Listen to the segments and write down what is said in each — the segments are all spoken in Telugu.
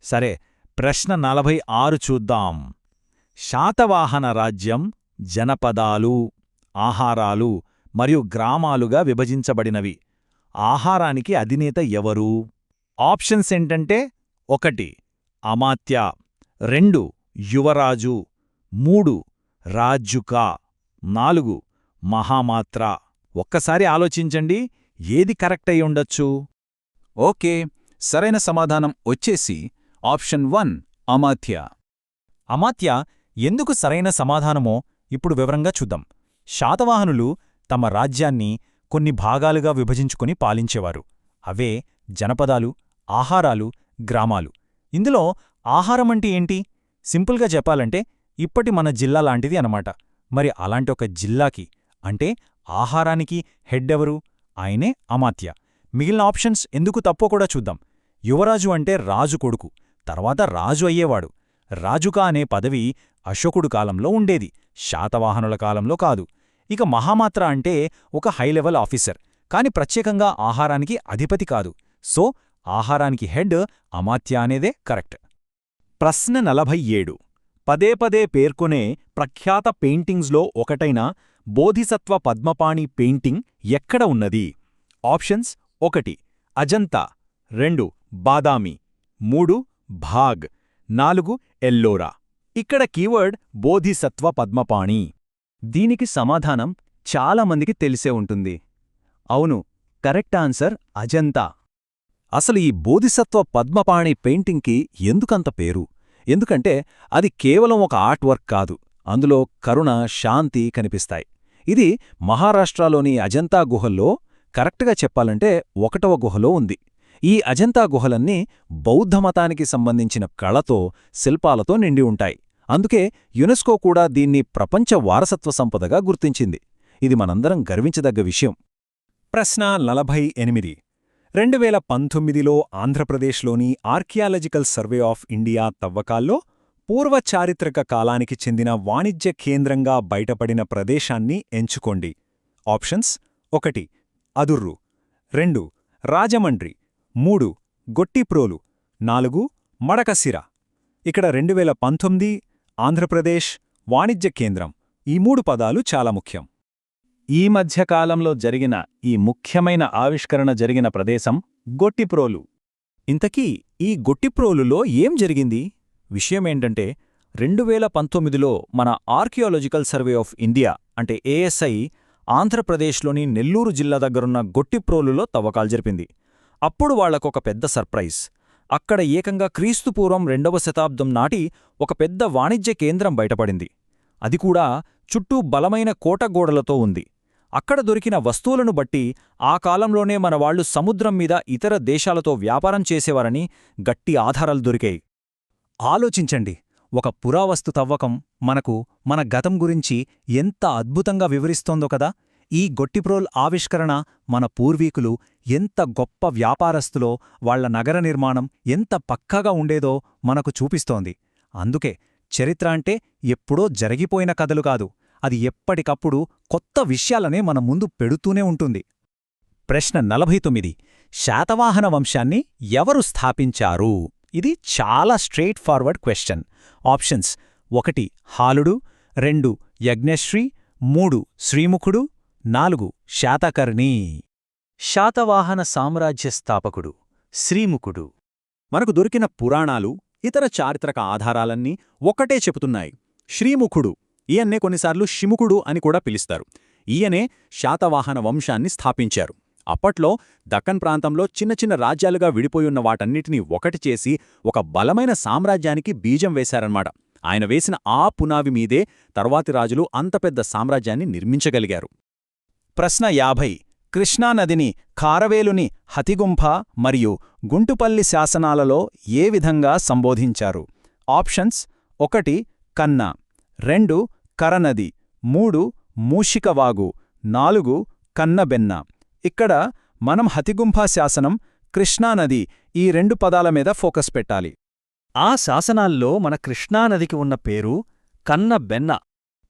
సరే, ప్రశ్న 46 చూద్దాం. శాతవాహన రాజ్యం జనపదాలు, ఆహారాలు మరియు గ్రామాలుగా విభజించబడినవి. ఆహారానికి అధినేత ఎవరు? ఆప్షన్స్ ఏంటంటే: 1 అమాత్య, 2 యువరాజు, 3 రాజ్యుక, 4 మహామాత్ర. ఒక్కసారి ఆలోచించండి, ఏది కరెక్ట్ అయి ఉండొచ్చు? ఓకే, సరైన సమాధానం వచ్చేసి ఆప్షన్ 1 అమాత్య. అమాత్య ఎందుకు సరైన సమాధానమో ఇప్పుడు వివరంగా చూద్దాం. శాతవాహనులు తమ రాజ్యాన్ని కొన్ని భాగాలుగా విభజించుకుని పాలించేవారు. అవే జనపదాలు, ఆహారాలు, గ్రామాలు. ఇందులో ఆహారమంటే ఏంటి? సింపుల్గా చెప్పాలంటే ఇప్పటి మన జిల్లా లాంటిది అనమాట. మరి అలాంటి ఒక జిల్లాకి అంటే ఆహారానికి హెడ్ ఎవరు? ఆయనే అమాత్య. మిగిలిన ఆప్షన్స్ ఎందుకు తప్పో కూడా చూద్దాం. యువరాజు అంటే రాజు కొడుకు, తర్వాత రాజు అయ్యేవాడు. రాజుక అనే పదవి అశోకుడు కాలంలో ఉండేది, శాతవాహనుల కాలంలో కాదు. ఇక మహామాత్ర అంటే ఒక హైలెవెల్ ఆఫీసర్, కాని ప్రత్యేకంగా ఆహారానికి అధిపతి కాదు. సో ఆహారానికి హెడ్ అమాత్య అనేదే కరెక్ట్. ప్రశ్న 47. పదే పదే పేర్కొనే ప్రఖ్యాత పెయింటింగ్స్లో ఒకటైన బోధిసత్వ పద్మపాణి పెయింటింగ్ ఎక్కడ ఉన్నది? ఆప్షన్స్: 1 అజంతా, 2 బాదామి, 3 భాగ్, 4 ఎల్లోరా. ఇక్కడ కీవర్డ్ బోధిసత్వ పద్మపాణి. దీనికి సమాధానం చాలామందికి తెలిసే ఉంటుంది. అవును, కరెక్ట్ ఆన్సర్ అజంతా. అసలు ఈ బోధిసత్వ పద్మపాణి పెయింటింగ్కి ఎందుకంత పేరు? ఎందుకంటే అది కేవలం ఒక ఆర్ట్ వర్క్ కాదు, అందులో కరుణ, శాంతి కనిపిస్తాయి. ఇది మహారాష్ట్రలోని అజంతా గుహల్లో, కరెక్ట్గా చెప్పాలంటే 1వ గుహలో ఉంది. ఈ అజంతా గుహలన్నీ బౌద్ధమతానికి సంబంధించిన కళతో, శిల్పాలతో నిండి ఉంటాయి. అందుకే యునెస్కో కూడా దీన్ని ప్రపంచ వారసత్వ సంపదగా గుర్తించింది. ఇది మనందరం గర్వించదగ్గ విషయం. ప్రశ్న 48. 2019లో ఆంధ్రప్రదేశ్లోని ఆర్కియాలజికల్ సర్వే ఆఫ్ ఇండియా తవ్వకాల్లో పూర్వ చారిత్రక కాలానికి చెందిన వాణిజ్య కేంద్రంగా బయటపడిన ప్రదేశాన్ని ఎంచుకోండి. ఆప్షన్స్: 1 అదుర్రు, 2 రాజమండ్రి, 3 గొట్టిప్రోలు, 4 మడకశిర. ఇక్కడ 2019 ఆంధ్రప్రదేశ్ వాణిజ్య కేంద్రం, ఈ 3 పదాలు చాలా ముఖ్యం. ఈ మధ్యకాలంలో జరిగిన ఈ ముఖ్యమైన ఆవిష్కరణ జరిగిన ప్రదేశం గొట్టిప్రోలు. ఇంతకీ ఈ గొట్టిప్రోలులో ఏం జరిగింది? విషయమేంటంటే 2019లో మన ఆర్కియాలజికల్ సర్వే ఆఫ్ ఇండియా అంటే ఏఎస్ఐ ఆంధ్రప్రదేశ్లోని నెల్లూరు జిల్లా దగ్గరున్న గొట్టిప్రోలులో తవ్వకాలు జరిపింది. అప్పుడు వాళ్లకొక పెద్ద సర్ప్రైజ్. అక్కడ ఏకంగా క్రీస్తుపూర్వం 2వ శతాబ్దం నాటి ఒక పెద్ద వాణిజ్య కేంద్రం బయటపడింది. అది కూడా చుట్టూ బలమైన కోటగోడలతో ఉంది. అక్కడ దొరికిన వస్తువులను బట్టి ఆ కాలంలోనే మనవాళ్లు సముద్రం మీద ఇతర దేశాలతో వ్యాపారం చేసేవారని గట్టి ఆధారాలు దొరికాయి. ఆలోచించండి, ఒక పురావస్తు తవ్వకం మనకు మన గతం గురించి ఎంత అద్భుతంగా వివరిస్తోందో కదా. ఈ గొట్టిప్రోల్ ఆవిష్కరణ మన పూర్వీకులు ఎంత గొప్ప వ్యాపారస్తులో, వాళ్ల నగర నిర్మాణం ఎంత పక్కాగా ఉండేదో మనకు చూపిస్తోంది. అందుకే చరిత్ర అంటే ఎప్పుడో జరిగిపోయిన కథలు కాదు, అది ఎప్పటికప్పుడు కొత్త విషయాలనే మన ముందు పెడుతూనే ఉంటుంది. ప్రశ్న 49. శాతవాహన వంశాన్ని ఎవరు స్థాపించారు? ఇది చాలా straight forward question. Options: 1 హాలుడు, 2 Yajnashri, 3 శ్రీముఖుడు, 4 Satakarni. Satavahana సామ్రాజ్య స్థాపకుడు శ్రీముఖుడు. మనకు దొరికిన పురాణాలు, ఇతర చారిత్రక ఆధారాలన్నీ ఒకటే చెబుతున్నాయి: శ్రీముఖుడు. ఈయన్నే కొన్నిసార్లు షిముఖుడు అని కూడా పిలుస్తారు. ఈయనే శాతవాహన వంశాన్ని స్థాపించారు. అప్పట్లో దక్కన్ ప్రాంతంలో చిన్న చిన్న రాజ్యాలుగా విడిపోయున్న వాటన్నిటినీ ఒకటి చేసి ఒక బలమైన సామ్రాజ్యానికి బీజం వేశారన్నమాట. ఆయన వేసిన ఆ పునాది మీదే తర్వాతి రాజులు అంత పెద్ద సామ్రాజ్యాన్ని నిర్మించగలిగారు. ప్రశ్న 50. కృష్ణానదిని ఖారవేలుని హతిగుంఫ మరియు గుంటుపల్లి శాసనాలలో ఏ విధంగా సంబోధించారు? ఆప్షన్స్: 1 కన్న, 2 కరనది, 3 మూషికవాగు, 4 కన్నబెన్న. ఇక్కడ మనం హతిగుంఫ శాసనం, కృష్ణానది ఈ 2 పదాల మీద ఫోకస్ పెట్టాలి. ఆ శాసనాల్లో మన కృష్ణానదికి ఉన్న పేరు కన్నబెన్న.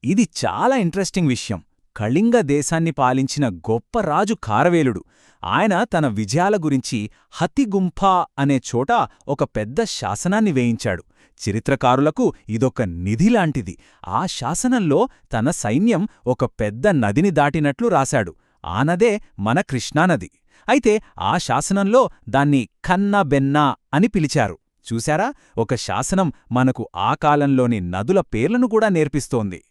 ఇది చాలా ఇంట్రెస్టింగ్ విషయం. కళింగ దేశాన్ని పాలించిన గొప్ప రాజు ఖారవేలుడు. ఆయన తన విజయాల గురించి హతిగుంఫ అనే చోట ఒక పెద్ద శాసనాన్ని వేయించాడు. చరిత్రకారులకు ఇదొక నిధిలాంటిది. ఆ శాసనంలో తన సైన్యం ఒక పెద్ద నదిని దాటినట్లు రాశాడు. ఆ నదే మన కృష్ణానది. అయితే ఆ శాసనంలో దాన్ని ఖన్నా-బెన్నా అని పిలిచారు. చూశారా, ఒక శాసనం మనకు ఆ కాలంలోని నదుల పేర్లను కూడా నేర్పిస్తోంది.